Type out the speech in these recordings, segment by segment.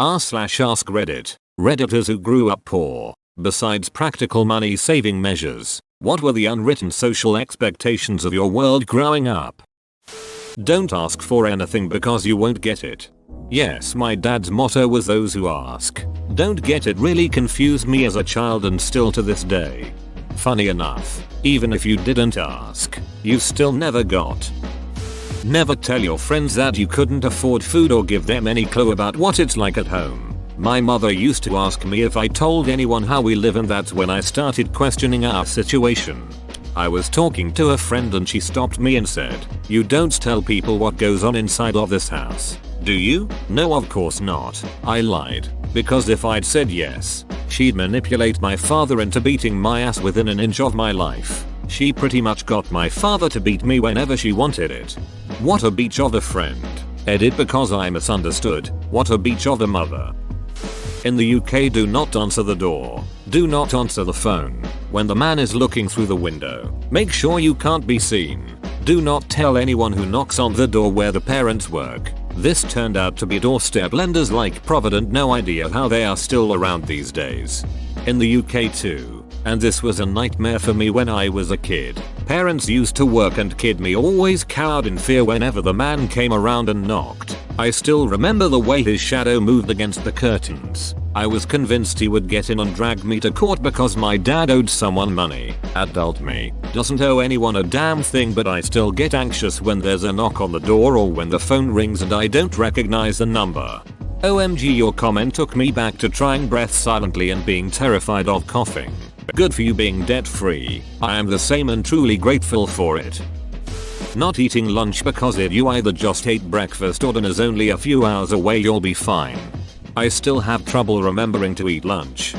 r/ask Reddit. Redditors who grew up poor. Besides practical money saving measures, what were the unwritten social expectations of your world growing up? Don't ask for anything because you won't get it. Yes, my dad's motto was those who ask don't get it really confused me as a child and still to this day. Funny enough, even if you didn't ask, you still never got. Never tell your friends that you couldn't afford food or give them any clue about what it's like at home. My mother used to ask me if I told anyone how we live, and that's when I started questioning our situation. I was talking to a friend and she stopped me and said, "You don't tell people what goes on inside of this house, do you?" "No, of course not," I lied, because if I'd said yes, she'd manipulate my father into beating my ass within an inch of my life. She pretty much got my father to beat me whenever she wanted it. What a beach of a friend. Edit because I misunderstood. What a beach of a mother. In the UK, do not answer the door. Do not answer the phone when the man is looking through the window. Make sure you can't be seen. Do not tell anyone who knocks on the door where the parents work. This turned out to be doorstep lenders like Provident, no idea how they are still around these days. In the UK too, and this was a nightmare for me when I was a kid. Parents used to work and kid me always cowered in fear whenever the man came around and knocked. I still remember the way his shadow moved against the curtains. I was convinced he would get in and drag me to court because my dad owed someone money. Adult me doesn't owe anyone a damn thing, but I still get anxious when there's a knock on the door or when the phone rings and I don't recognize the number. OMG, your comment took me back to trying breath silently and being terrified of coughing. Good for you being debt free. I am the same and truly grateful for it. Not eating lunch because if you either just ate breakfast or dinner's only a few hours away, you'll be fine. I still have trouble remembering to eat lunch.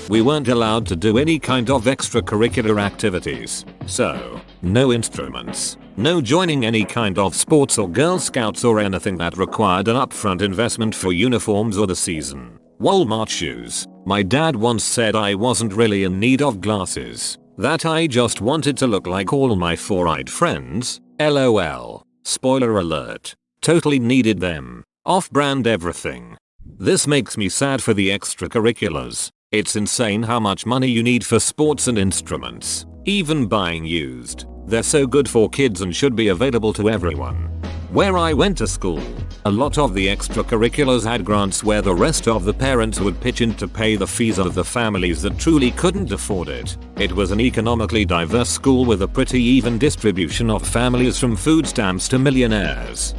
We weren't allowed to do any kind of extracurricular activities, so no instruments, no joining any kind of sports or Girl Scouts or anything that required an upfront investment for uniforms or the season. Walmart shoes. My dad once said I wasn't really in need of glasses, that I just wanted to look like all my four-eyed friends. LOL. Spoiler alert. Totally needed them. Off-brand everything. This makes me sad for the extracurriculars. It's insane how much money you need for sports and instruments. Even buying used. They're so good for kids and should be available to everyone. Where I went to school, a lot of the extracurriculars had grants where the rest of the parents would pitch in to pay the fees of the families that truly couldn't afford it. It was an economically diverse school with a pretty even distribution of families from food stamps to millionaires.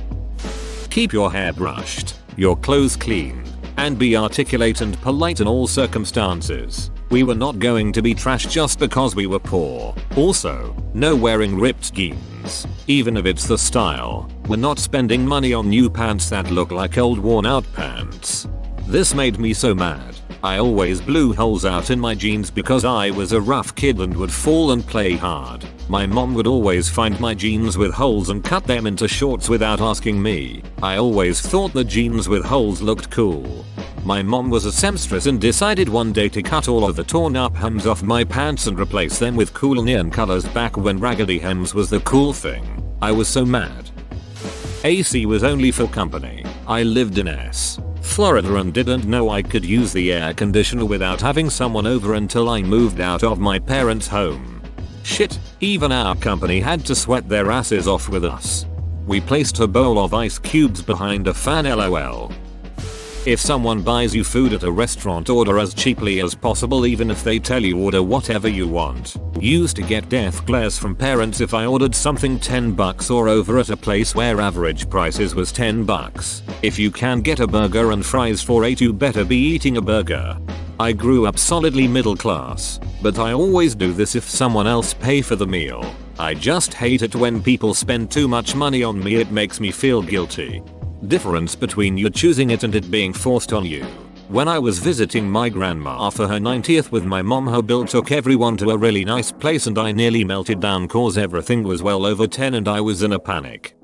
Keep your hair brushed, your clothes clean, and be articulate and polite in all circumstances. We were not going to be trashed just because we were poor. Also, no wearing ripped jeans, even if it's the style. We're not spending money on new pants that look like old worn out pants. This made me so mad. I always blew holes out in my jeans because I was a rough kid and would fall and play hard. My mom would always find my jeans with holes and cut them into shorts without asking me. I always thought the jeans with holes looked cool. My mom was a seamstress and decided one day to cut all of the torn up hems off my pants and replace them with cool neon colors back when raggedy hems was the cool thing. I was so mad. AC was only for company. I lived in Florida and didn't know I could use the air conditioner without having someone over until I moved out of my parents' home. Shit, even our company had to sweat their asses off with us. We placed a bowl of ice cubes behind a fan, LOL. If someone buys you food at a restaurant, order as cheaply as possible even if they tell you order whatever you want. Used to get death glares from parents if I ordered something $10 or over at a place where average prices was $10. If you can get a burger and fries for $8, you better be eating a burger. I grew up solidly middle class, but I always do this if someone else pay for the meal. I just hate it when people spend too much money on me, it makes me feel guilty. Difference between you choosing it and it being forced on you. When I was visiting my grandma for her 90th with my mom, her bill took everyone to a really nice place and I nearly melted down cause everything was well over 10 and I was in a panic.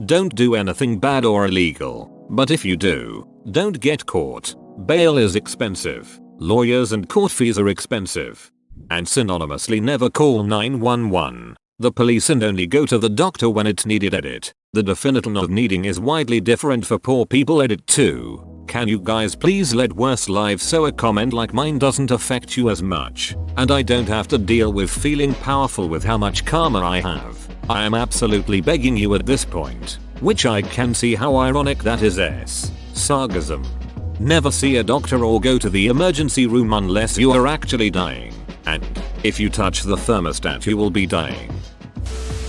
Don't do anything bad or illegal, but if you do, don't get caught. Bail is expensive, lawyers and court fees are expensive. And synonymously never call 911. The police and only go to the doctor when it's needed. Edit. The definition of needing is widely different for poor people. Edit 2. Can you guys please lead worse lives so a comment like mine doesn't affect you as much, and I don't have to deal with feeling powerful with how much karma I have. I am absolutely begging you at this point, which I can see how ironic that is. Sarcasm. Never see a doctor or go to the emergency room unless you are actually dying, and if you touch the thermostat you will be dying.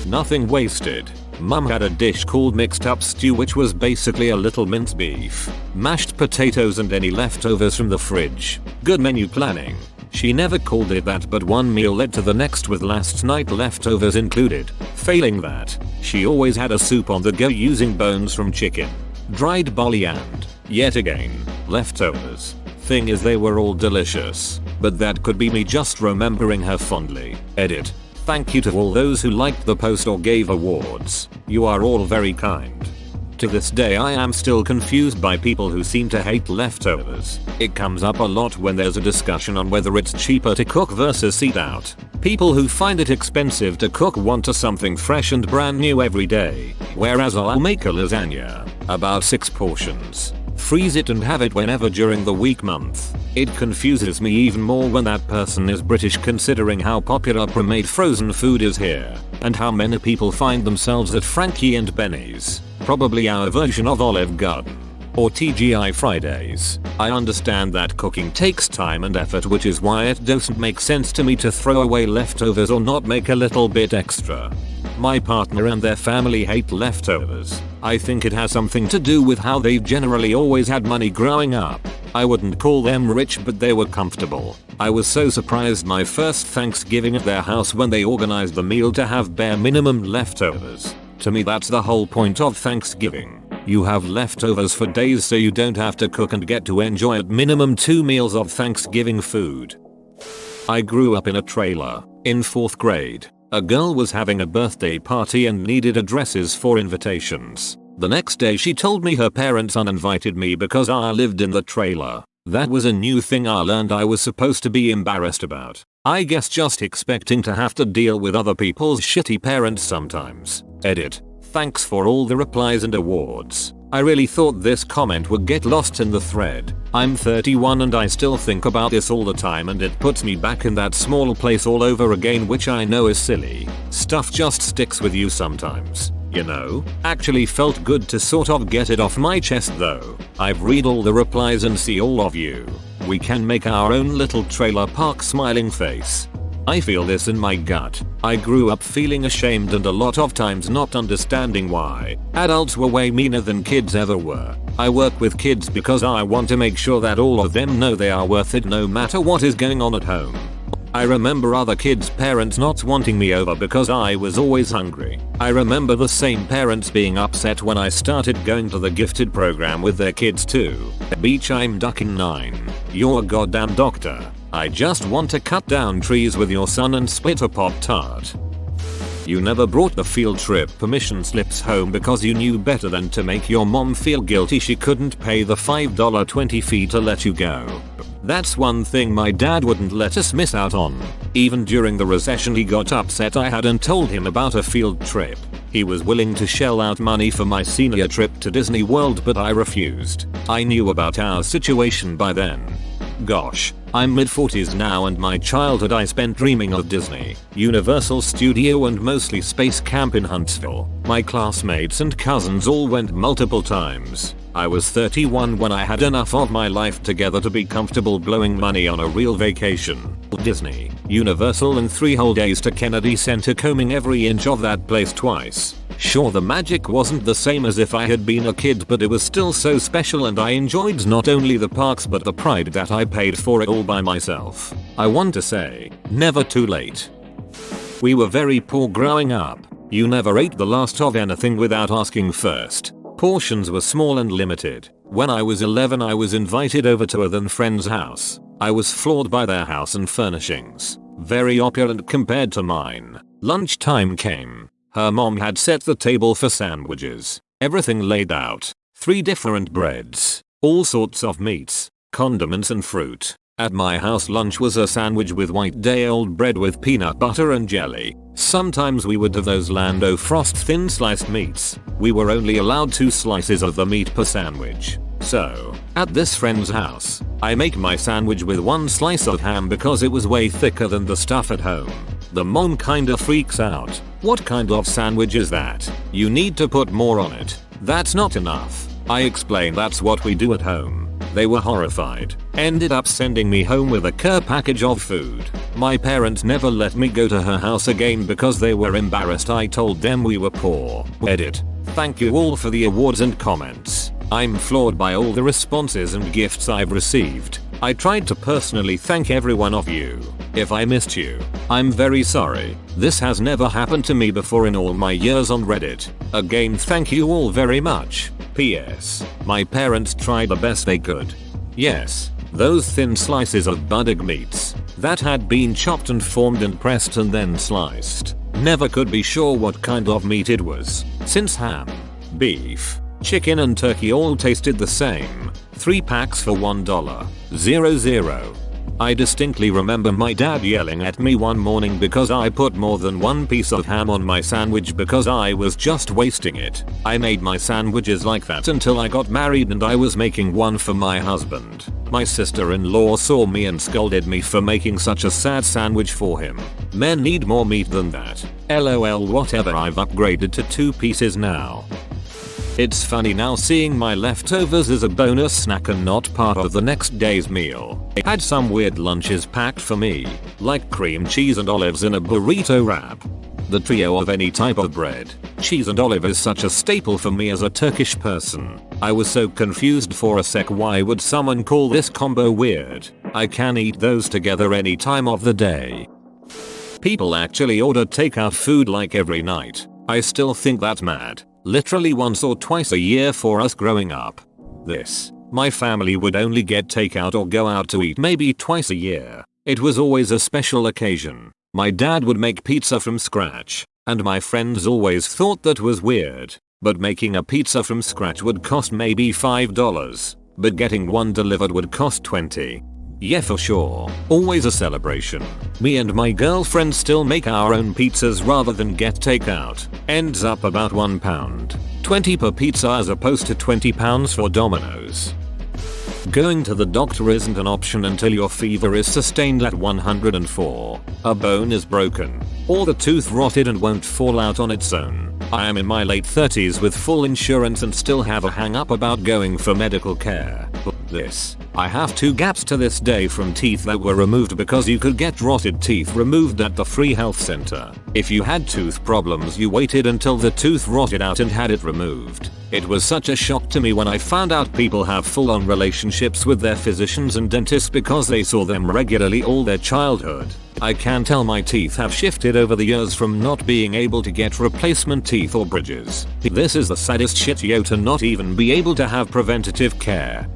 Nothing wasted. Mum had a dish called mixed up stew, which was basically a little minced beef, mashed potatoes and any leftovers from the fridge. Good menu planning. She never called it that, but one meal led to the next with last night leftovers included. Failing that, she always had a soup on the go using bones from chicken, dried barley and, yet again, leftovers. Thing is, they were all delicious, but that could be me just remembering her fondly. Edit. Thank you to all those who liked the post or gave awards. You are all very kind. To this day I am still confused by people who seem to hate leftovers. It comes up a lot when there's a discussion on whether it's cheaper to cook versus eat out. People who find it expensive to cook want something fresh and brand new every day, whereas I'll make a lasagna, about 6 portions, freeze it and have it whenever during the week month. It confuses me even more when that person is British, considering how popular pre-made frozen food is here, and how many people find themselves at Frankie and Benny's, probably our version of Olive Garden, or TGI Fridays. I understand that cooking takes time and effort, which is why it doesn't make sense to me to throw away leftovers or not make a little bit extra. My partner and their family hate leftovers. I think it has something to do with how they've generally always had money growing up. I wouldn't call them rich, but they were comfortable. I was so surprised my first Thanksgiving at their house when they organized the meal to have bare minimum leftovers. To me that's the whole point of Thanksgiving. You have leftovers for days so you don't have to cook and get to enjoy at minimum 2 meals of Thanksgiving food. I grew up in a trailer. In 4th grade, a girl was having a birthday party and needed addresses for invitations. The next day she told me her parents uninvited me because I lived in the trailer. That was a new thing I learned I was supposed to be embarrassed about. I guess just expecting to have to deal with other people's shitty parents sometimes. Edit. Thanks for all the replies and awards. I really thought this comment would get lost in the thread. I'm 31 and I still think about this all the time, and it puts me back in that small place all over again, which I know is silly. Stuff just sticks with you sometimes, you know? Actually felt good to sort of get it off my chest though. I've read all the replies and see all of you. We can make our own little trailer park smiling face. I feel this in my gut. I grew up feeling ashamed and a lot of times not understanding why adults were way meaner than kids ever were. I work with kids because I want to make sure that all of them know they are worth it no matter what is going on at home. I remember other kids' parents not wanting me over because I was always hungry. I remember the same parents being upset when I started going to the gifted program with their kids too. Beach, I'm ducking 9. You're a goddamn doctor. I just want to cut down trees with your son and spit a Pop-Tart. You never brought the field trip permission slips home because you knew better than to make your mom feel guilty she couldn't pay the $5.20 fee to let you go. That's one thing my dad wouldn't let us miss out on. Even during the recession he got upset I hadn't told him about a field trip. He was willing to shell out money for my senior trip to Disney World, but I refused. I knew about our situation by then. Gosh, I'm mid-40s now and my childhood I spent dreaming of Disney, Universal Studio and mostly Space Camp in Huntsville. My classmates and cousins all went multiple times. I was 31 when I had enough of my life together to be comfortable blowing money on a real vacation. Disney, Universal and 3 whole days to Kennedy Center, combing every inch of that place twice. Sure, the magic wasn't the same as if I had been a kid, but it was still so special and I enjoyed not only the parks but the pride that I paid for it all by myself. I want to say, never too late. We were very poor growing up. You never ate the last of anything without asking first. Portions were small and limited. When I was 11 I was invited over to a then friend's house. I was floored by their house and furnishings. Very opulent compared to mine. Lunchtime came. Her mom had set the table for sandwiches. Everything laid out. 3 different breads. All sorts of meats, condiments and fruit. At my house, lunch was a sandwich with white day-old bread with peanut butter and jelly. Sometimes we would have those Lando Frost thin sliced meats. We were only allowed 2 slices of the meat per sandwich. So, at this friend's house, I make my sandwich with 1 slice of ham because it was way thicker than the stuff at home. The mom kinda freaks out. What kind of sandwich is that? You need to put more on it. That's not enough. I explain that's what we do at home. They were horrified. Ended up sending me home with a care package of food. My parents never let me go to her house again because they were embarrassed I told them we were poor. Edit. Thank you all for the awards and comments. I'm floored by all the responses and gifts I've received. I tried to personally thank every one of you. If I missed you, I'm very sorry. This has never happened to me before in all my years on Reddit. Again, thank you all very much. P.S. My parents tried the best they could. Yes, those thin slices of budding meats that had been chopped and formed and pressed and then sliced. Never could be sure what kind of meat it was, since ham, beef, chicken and turkey all tasted the same. 3 packs for $1.00. I distinctly remember my dad yelling at me one morning because I put more than 1 piece of ham on my sandwich because I was just wasting it. I made my sandwiches like that until I got married and I was making one for my husband. My sister-in-law saw me and scolded me for making such a sad sandwich for him. Men need more meat than that. LOL, whatever, I've upgraded to 2 pieces now. It's funny now seeing my leftovers as a bonus snack and not part of the next day's meal. I had some weird lunches packed for me, like cream cheese and olives in a burrito wrap. The trio of any type of bread, cheese and olive is such a staple for me as a Turkish person. I was so confused for a sec, why would someone call this combo weird? I can eat those together any time of the day. People actually order takeout food like every night. I still think that's mad. Literally once or twice a year for us growing up. My family would only get takeout or go out to eat maybe twice a year. It was always a special occasion. My dad would make pizza from scratch, and my friends always thought that was weird. But making a pizza from scratch would cost maybe $5, but getting one delivered would cost $20. Yeah, for sure. Always a celebration. Me and my girlfriend still make our own pizzas rather than get takeout. Ends up about £1. 20 per pizza as opposed to £20 for Domino's. Going to the doctor isn't an option until your fever is sustained at 104. A bone is broken, or the tooth rotted and won't fall out on its own. I am in my late 30s with full insurance and still have a hang up about going for medical care. I have 2 gaps to this day from teeth that were removed because you could get rotted teeth removed at the free health center. If you had tooth problems, you waited until the tooth rotted out and had it removed. It was such a shock to me when I found out people have full-on relationships with their physicians and dentists because they saw them regularly all their childhood. I can tell my teeth have shifted over the years from not being able to get replacement teeth or bridges. This is the saddest shit, to not even be able to have preventative care.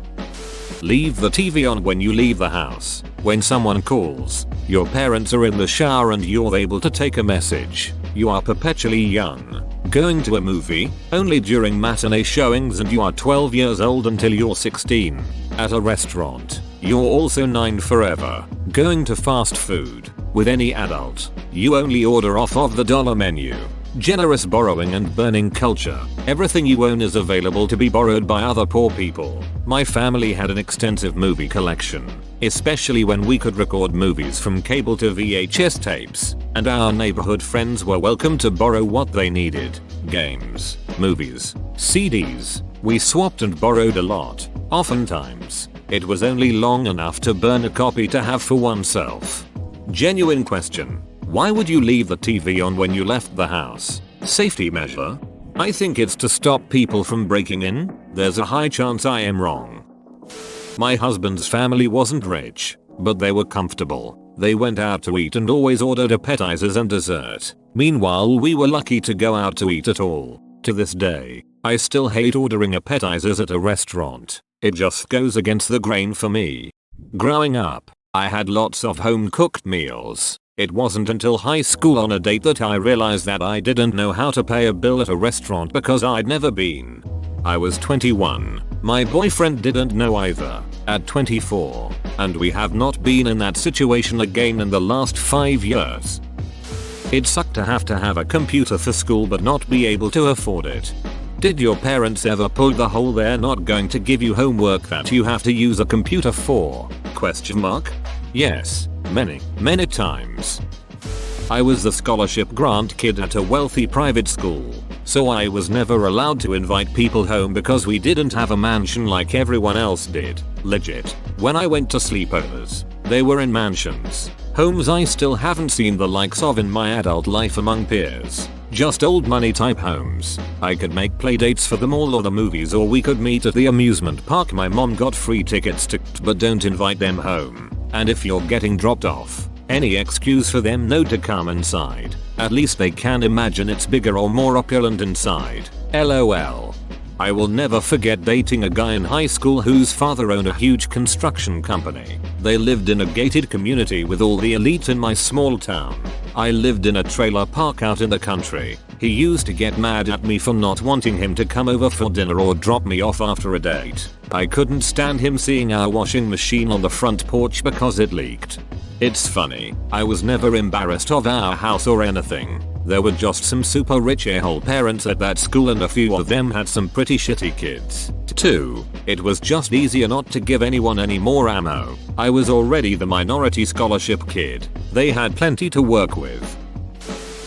Leave the TV on when you leave the house. When someone calls, your parents are in the shower and you're able to take a message. You are perpetually young. Going to a movie, only during matinee showings, and you are 12 years old until you're 16. At a restaurant, you're also 9 forever. Going to fast food, with any adult, you only order off of the dollar menu. Generous borrowing and burning culture. Everything you own is available to be borrowed by other poor people. My family had an extensive movie collection, especially when we could record movies from cable to VHS tapes, and our neighborhood friends were welcome to borrow what they needed. Games, movies, CDs. We swapped and borrowed a lot. Oftentimes, it was only long enough to burn a copy to have for oneself. Genuine question. Why would you leave the TV on when you left the house? Safety measure? I think it's to stop people from breaking in. There's a high chance I am wrong. My husband's family wasn't rich, but they were comfortable. They went out to eat and always ordered appetizers and dessert. Meanwhile, we were lucky to go out to eat at all. To this day, I still hate ordering appetizers at a restaurant. It just goes against the grain for me. Growing up, I had lots of home-cooked meals. It wasn't until high school on a date that I realized that I didn't know how to pay a bill at a restaurant because I'd never been. I was 21, My boyfriend didn't know either, at 24, and we have not been in that situation again in the last 5 years. It sucked to have a computer for school but not be able to afford it. Did your parents ever pull the whole "they're not going to give you homework that you have to use a computer for"? Yes, many times. I was the scholarship grant kid at a wealthy private school, so I was never allowed to invite people home because we didn't have a mansion like everyone else did. Legit. When I went to sleepovers, they were in mansions. Homes I still haven't seen the likes of in my adult life among peers. Just old money type homes. I could make playdates for them all or the movies, or we could meet at the amusement park my mom got free tickets to, but don't invite them home. And if you're getting dropped off, any excuse for them not to come inside. At least they can imagine it's bigger or more opulent inside. LOL. I will never forget dating a guy in high school whose father owned a huge construction company. They lived in a gated community with all the elite in my small town. I lived in a trailer park out in the country. He used to get mad at me for not wanting him to come over for dinner or drop me off after a date. I couldn't stand him seeing our washing machine on the front porch because it leaked. It's funny, I was never embarrassed of our house or anything. There were just some super rich a-hole parents at that school and a few of them had some pretty shitty kids. 2. It was just easier not to give anyone any more ammo. I was already the minority scholarship kid. They had plenty to work with.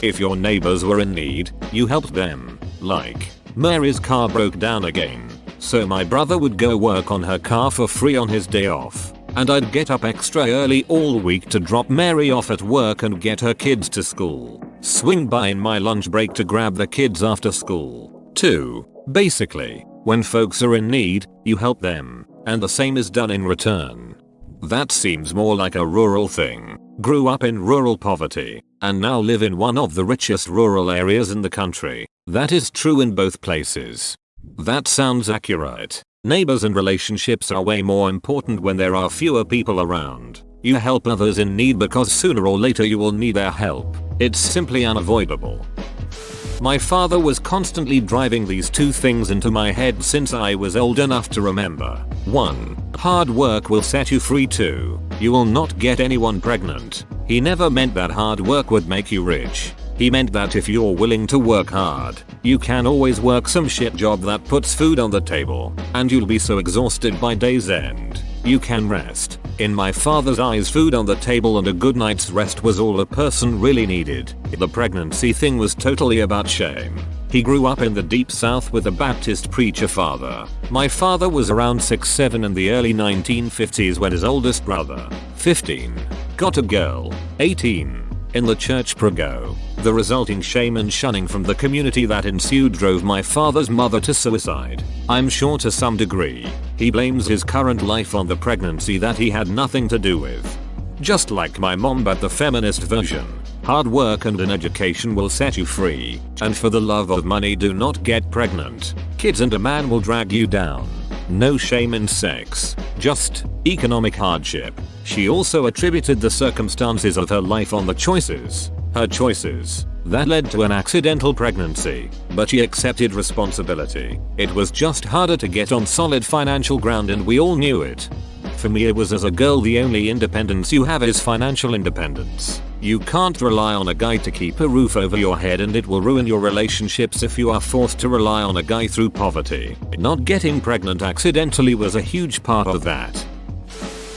If your neighbors were in need, you helped them. Like, Mary's car broke down again, so my brother would go work on her car for free on his day off. And I'd get up extra early all week to drop Mary off at work and get her kids to school. Swing by in my lunch break to grab the kids after school. 2. Basically, when folks are in need, you help them, and the same is done in return. That seems more like a rural thing. Grew up in rural poverty, and now live in one of the richest rural areas in the country. That is true in both places. That sounds accurate. Neighbors and relationships are way more important when there are fewer people around. You help others in need because sooner or later you will need their help. It's simply unavoidable. My father was constantly driving these two things into my head since I was old enough to remember. 1. Hard work will set you free. 2. You will not get anyone pregnant. He never meant that hard work would make you rich. He meant that if you're willing to work hard, you can always work some shit job that puts food on the table, and you'll be so exhausted by day's end, you can rest. In my father's eyes, food on the table and a good night's rest was all a person really needed. The pregnancy thing was totally about shame. He grew up in the deep south with a Baptist preacher father. My father was around 6'7" in the early 1950s when his oldest brother, 15, got a girl, 18, in the church prego. The resulting shame and shunning from the community that ensued drove my father's mother to suicide. I'm sure to some degree, he blames his current life on the pregnancy that he had nothing to do with. Just like my mom, but the feminist version. Hard work and an education will set you free, and for the love of money do not get pregnant. Kids and a man will drag you down. No shame in sex, just economic hardship. She also attributed the circumstances of her life on her choices, that led to an accidental pregnancy, but she accepted responsibility. It was just harder to get on solid financial ground and we all knew it. For me it was as a girl, the only independence you have is financial independence. You can't rely on a guy to keep a roof over your head, and it will ruin your relationships if you are forced to rely on a guy through poverty. Not getting pregnant accidentally was a huge part of that.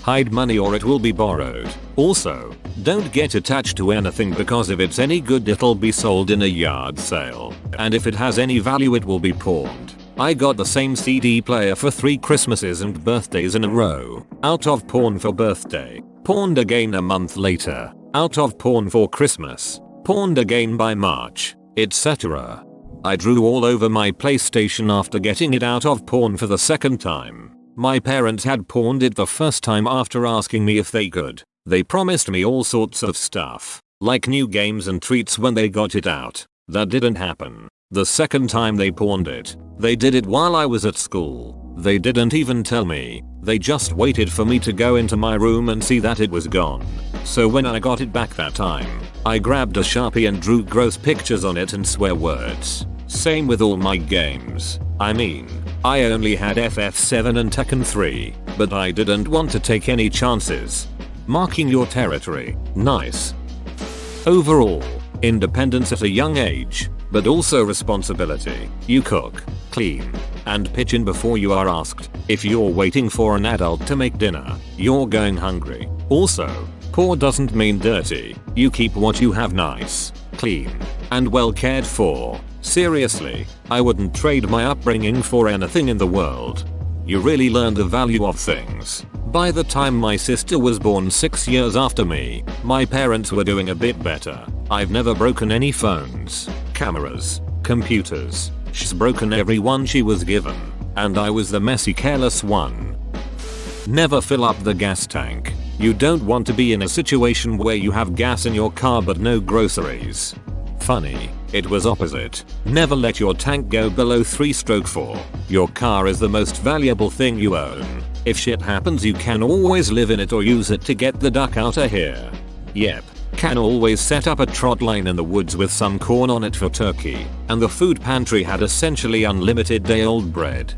Hide money or it will be borrowed. Also, don't get attached to anything because if it's any good it'll be sold in a yard sale. And if it has any value it will be pawned. I got the same CD player for 3 Christmases and birthdays in a row. Out of pawn for birthday. Pawned again a month later. Out of pawn for Christmas. Pawned again by March. Etc. I drew all over my PlayStation after getting it out of pawn for the second time. My parents had pawned it the first time after asking me if they could. They promised me all sorts of stuff, like new games and treats when they got it out. That didn't happen. The second time they pawned it, they did it while I was at school. They didn't even tell me. They just waited for me to go into my room and see that it was gone. So when I got it back that time, I grabbed a Sharpie and drew gross pictures on it and swear words. Same with all my games. I mean, I only had FF7 and Tekken 3, but I didn't want to take any chances. Marking your territory. Nice. Overall, independence at a young age, but also responsibility. You cook, clean, and pitch in before you are asked. If you're waiting for an adult to make dinner, you're going hungry. Also, poor doesn't mean dirty. You keep what you have nice, clean, and well cared for. Seriously, I wouldn't trade my upbringing for anything in the world. You really learn the value of things. By the time my sister was born 6 years after me, my parents were doing a bit better. I've never broken any phones, cameras, computers. She's broken every one she was given, and I was the messy, careless one. Never fill up the gas tank. You don't want to be in a situation where you have gas in your car but no groceries. Funny, it was opposite. Never let your tank go below 3/4. Your car is the most valuable thing you own. If shit happens you can always live in it or use it to get the duck out of here. Yep. Can always set up a trot line in the woods with some corn on it for turkey, and the food pantry had essentially unlimited day-old bread.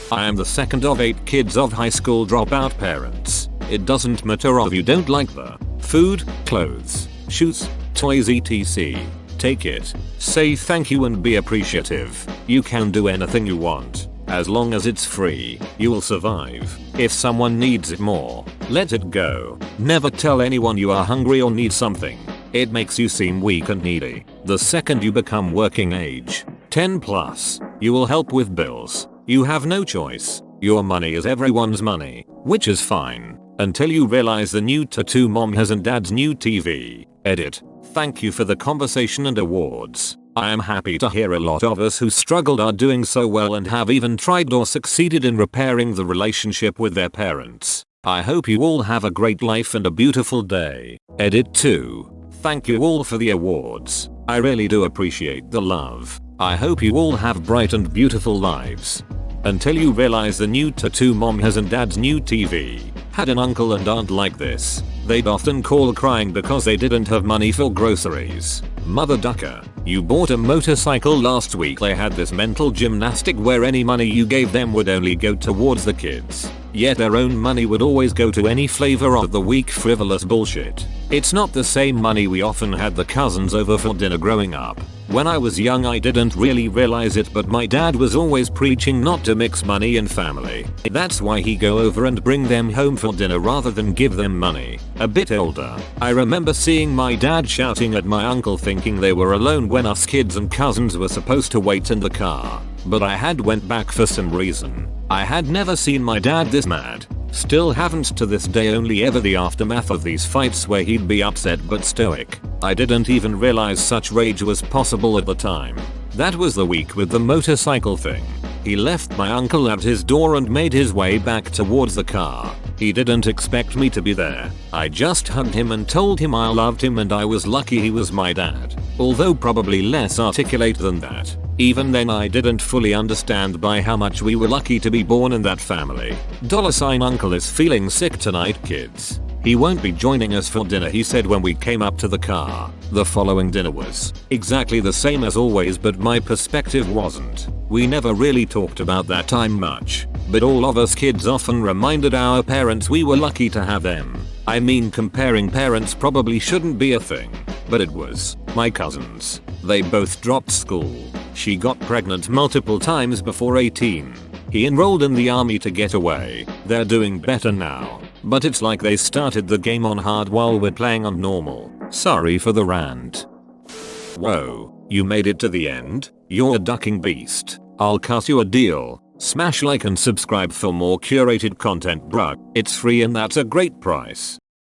I am the second of 8 kids of high school dropout parents. It doesn't matter if you don't like the food, clothes, shoes, toys etc. Take it, say thank you and be appreciative. You can do anything you want. As long as it's free, you will survive. If someone needs it more, let it go. Never tell anyone you are hungry or need something. It makes you seem weak and needy. The second you become working age, 10 plus, you will help with bills. You have no choice. Your money is everyone's money, which is fine, until you realize the new tattoo mom has and dad's new TV. Edit. Thank you for the conversation and awards. I am happy to hear a lot of us who struggled are doing so well and have even tried or succeeded in repairing the relationship with their parents. I hope you all have a great life and a beautiful day. Edit 2. Thank you all for the awards. I really do appreciate the love. I hope you all have bright and beautiful lives. Until you realize the new tattoo mom has and dad's new TV. Had an uncle and aunt like this. They'd often call crying because they didn't have money for groceries. Mother ducker, you bought a motorcycle last week. They had this mental gymnastic where any money you gave them would only go towards the kids. Yet their own money would always go to any flavor of the weak frivolous bullshit. It's not the same money we often had the cousins over for dinner growing up. When I was young I didn't really realize it, but my dad was always preaching not to mix money in family. That's why he go over and bring them home for dinner rather than give them money. A bit older, I remember seeing my dad shouting at my uncle thinking they were alone when us kids and cousins were supposed to wait in the car. But I had went back for some reason. I had never seen my dad this mad. Still haven't to this day, only ever the aftermath of these fights where he'd be upset but stoic. I didn't even realize such rage was possible at the time. That was the week with the motorcycle thing. He left my uncle at his door and made his way back towards the car. He didn't expect me to be there. I just hugged him and told him I loved him and I was lucky he was my dad. Although probably less articulate than that. Even then I didn't fully understand by how much we were lucky to be born in that family. $Uncle is feeling sick tonight, kids. He won't be joining us for dinner, he said when we came up to the car. The following dinner was exactly the same as always, but my perspective wasn't. We never really talked about that time much, but all of us kids often reminded our parents we were lucky to have them. I mean, comparing parents probably shouldn't be a thing, but it was. My cousins, they both dropped school. She got pregnant multiple times before 18. He enrolled in the army to get away. They're doing better now, but it's like they started the game on hard while we're playing on normal. Sorry for the rant. Whoa, you made it to the end? You're a ducking beast. I'll cut you a deal. Smash like and subscribe for more curated content, bruh. It's free and that's a great price.